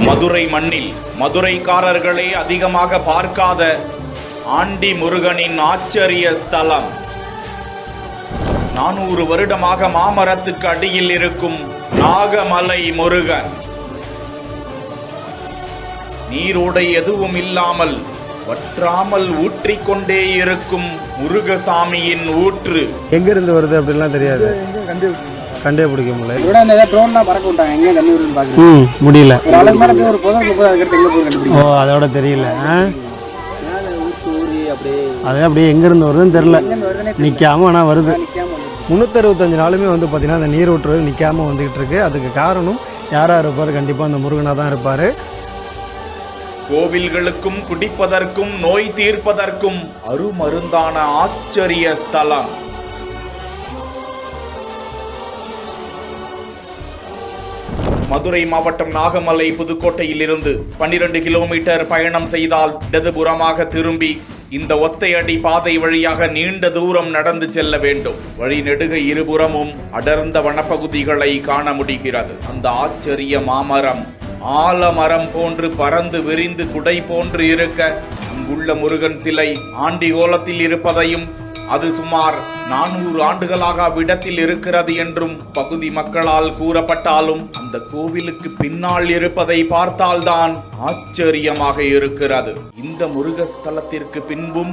மதுரை மண்ணில் மதுரைக்காரர்களே அதிகமாக பார்க்காத ஆண்டி முருகனின் ஆச்சரிய ஸ்தலம். 400 வருடமாக மாமரத்துக்கு அடியில் இருக்கும் நாகமலை முருகன். நீரோடை எதுவும் இல்லாமல் வற்றாமல் ஊற்றிக்கொண்டே இருக்கும் முருகசாமியின் ஊற்று. எங்கிருந்து வருது அப்படின்லாம் தெரியாது, கண்டே பிடிக்க முடியல. முடியல. ஓ, அதோட தெரியல. அது அப்படியே எங்கிருந்து வருதுன்னு தெரியல. நிற்காம ஆனால் வருது. 365 நாளுமே வந்து பார்த்தீங்கன்னா அந்த நீர் ஊற்றுறது நிற்காம வந்துகிட்டு இருக்கு. அதுக்கு காரணம் யாராக இருப்பார்? கண்டிப்பாக அந்த முருகனாக தான் இருப்பார். கோவில்களுக்கும் குடிப்பதற்கும் நோய் தீர்ப்பதற்கும் அருமருந்தான ஆச்சரிய ஸ்தலம். மதுரை மாவட்டம் நாகமலை புதுக்கோட்டையில் இருந்து 12 கிலோமீட்டர் பயணம் செய்தால் இடதுபுறமாக திரும்பி இந்த ஒத்தையடி பாதை வழியாக நீண்ட தூரம் நடந்து செல்ல வேண்டும். வழி நெடுக இருபுறமும் அடர்ந்த வனப்பகுதிகளை காண முடிகிறது. அந்த ஆச்சரிய மாமரம் ஆலமரம் போன்று பறந்து விரிந்து குடை போன்று இருக்க, அங்குள்ள முருகன் சிலை ஆண்டி கோலத்தில் இருப்பதையும் அது சுமார் 400 ஆண்டுகளாக அவ்விடத்தில் இருக்கிறது என்றும் பகுதி மக்களால் கூறப்பட்டாலும் அந்த கோவிலுக்கு பின்னால் இருப்பதை பார்த்தால்தான் ஆச்சரியமாக இருக்கிறது. இந்த முருகஸ்தலத்திற்கு பின்பும்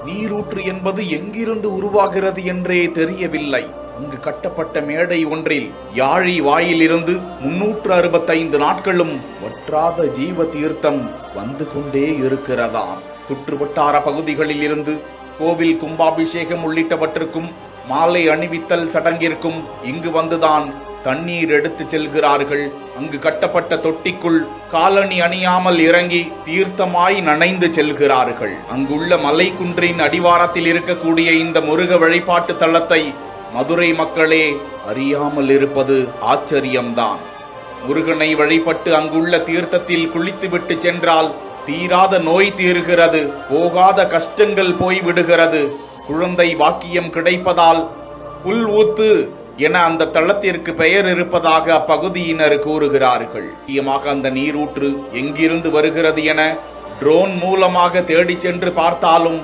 நீரூற்று என்பது எங்கிருந்து உருவாகிறது என்றே தெரியவில்லை. அங்கு கட்டப்பட்ட மேடை ஒன்றில் யாழி வாயிலிருந்து 365 நாட்களும் வற்றாத ஜீவ தீர்த்தம் வந்து கொண்டே இருக்கிறதாம். சுற்றுவட்டார பகுதிகளில் இருந்து கோவில் கும்பாபிஷேகம் உள்ளிட்டவற்றுக்கும் மாலை அணிவித்தல் சடங்கிற்கும் இங்கு வந்துதான் தண்ணீர் எடுத்து செல்கிறார்கள். அங்கு கட்டப்பட்ட தொட்டிக்குள் காலணி அணியாமல் இறங்கி தீர்த்தமாய் நனைந்து செல்கிறார்கள். அங்குள்ள மலை குன்றின் அடிவாரத்தில் இருக்கக்கூடிய இந்த முருக வழிபாட்டு தலத்தை மதுரை மக்களே அறியாமல் இருப்பது ஆச்சரியம்தான். முருகனை வழிபட்டு அங்குள்ள தீர்த்தத்தில் குளித்துவிட்டு சென்றால் தீராத நோய் தீர்கிறது, போகாத கஷ்டங்கள் போய்விடுகிறது, குழந்தை வாக்கியம் கிடைப்பதால் புல் ஊத்து என அந்த தளத்திற்கு பெயர் இருப்பதாக அப்பகுதியினர் கூறுகிறார்கள். முக்கியமாக அந்த நீரூற்று எங்கிருந்து வருகிறது என ட்ரோன் மூலமாக தேடி சென்று பார்த்தாலும்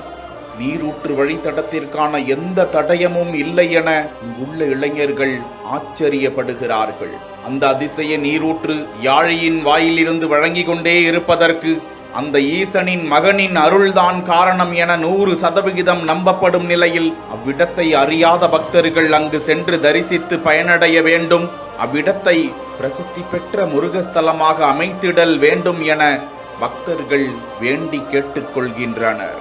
நீரூற்று வழித்தடத்திற்கான எந்த தடயமும் இல்லை என இங்குள்ள இளைஞர்கள் ஆச்சரியப்படுகிறார்கள். அந்த அதிசய நீரூற்று யாழியின் வாயிலிருந்து வழங்கி கொண்டே இருப்பதற்கு அந்த ஈசனின் மகனின் அருள்தான் காரணம் என 100% நம்பப்படும் நிலையில் அவ்விடத்தை அறியாத பக்தர்கள் அங்கு சென்று தரிசித்து பயனடைய வேண்டும். அவ்விடத்தை பிரசித்தி பெற்ற முருகஸ்தலமாக அமைத்திடல் வேண்டும் என பக்தர்கள் வேண்டி கேட்டுக்கொள்கின்றனர்.